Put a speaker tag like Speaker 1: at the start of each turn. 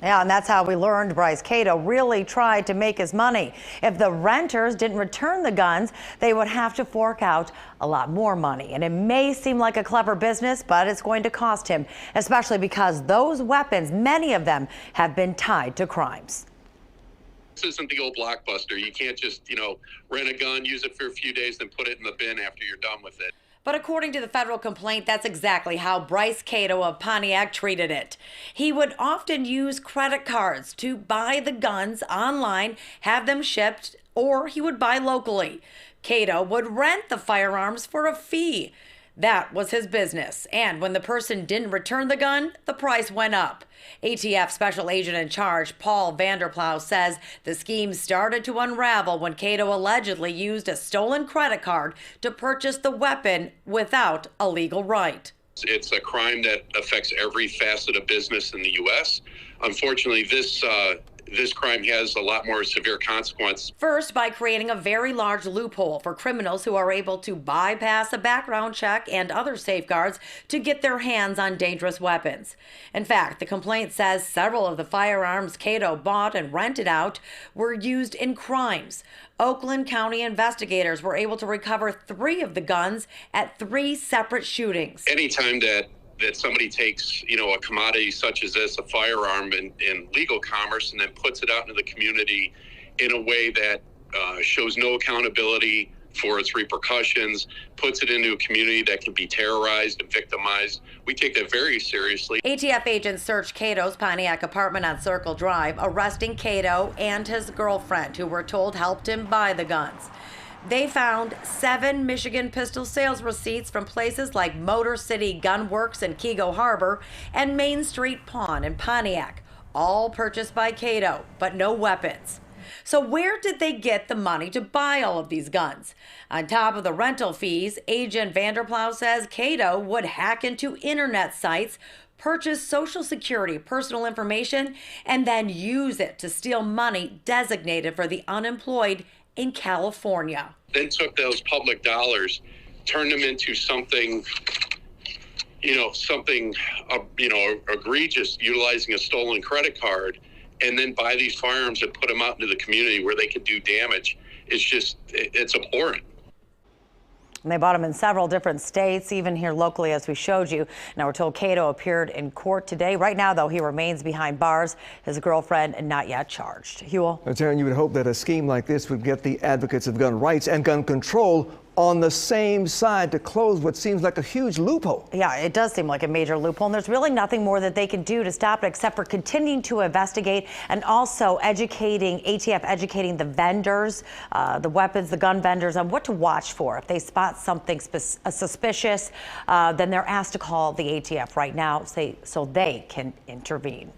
Speaker 1: Yeah, and that's how we learned Bryce Cato really tried to make his money. If the renters didn't return the guns, they would have to fork out a lot more money. And it may seem like a clever business, but it's going to cost him, especially because those weapons, many of them, have been tied to crimes.
Speaker 2: This isn't the old Blockbuster. You can't just, rent a gun, use it for a few days, then put it in the bin after you're done with it.
Speaker 1: But according to the federal complaint, that's exactly how Bryce Cato of Pontiac treated it. He would often use credit cards to buy the guns online, have them shipped, or he would buy locally. Cato would rent the firearms for a fee. That was his business. And when the person didn't return the gun, the price went up. ATF Special Agent in Charge Paul Vanderplow says the scheme started to unravel when Cato allegedly used a stolen credit card to purchase the weapon without a legal right.
Speaker 2: It's a crime that affects every facet of business in the U.S. Unfortunately, this crime has a lot more severe consequence.
Speaker 1: First, by creating a very large loophole for criminals who are able to bypass a background check and other safeguards to get their hands on dangerous weapons. In fact, the complaint says several of the firearms Cato bought and rented out were used in crimes. Oakland County investigators were able to recover 3 of the guns at 3 separate shootings.
Speaker 2: Anytime that somebody takes, a commodity such as this, a firearm in legal commerce, and then puts it out into the community in a way that shows no accountability for its repercussions, puts it into a community that can be terrorized and victimized. We take that very seriously.
Speaker 1: ATF agents searched Cato's Pontiac apartment on Circle Drive, arresting Cato and his girlfriend, who we're told helped him buy the guns. They found 7 Michigan pistol sales receipts from places like Motor City Gun Works in Keego Harbor and Main Street Pawn in Pontiac, all purchased by Cato, but no weapons. So where did they get the money to buy all of these guns? On top of the rental fees, Agent Vanderplow says Cato would hack into internet sites, purchase Social Security personal information, and then use it to steal money designated for the unemployed in California.
Speaker 2: Then took those public dollars, turned them into something, egregious, utilizing a stolen credit card, and then buy these firearms and put them out into the community where they could do damage. It's abhorrent.
Speaker 1: And they bought them in several different states, even here locally, as we showed you. Now, we're told Cato appeared in court today. Right now, though, he remains behind bars. His girlfriend not yet charged. Huel?
Speaker 3: Taryn, you would hope that a scheme like this would get the advocates of gun rights and gun control on the same side to close what seems like a huge loophole.
Speaker 1: Yeah, it does seem like a major loophole, and there's really nothing more that they can do to stop it except for continuing to investigate and also ATF educating the vendors, the weapons, the gun vendors on what to watch for. If they spot something suspicious, then they're asked to call the ATF right now so they can intervene.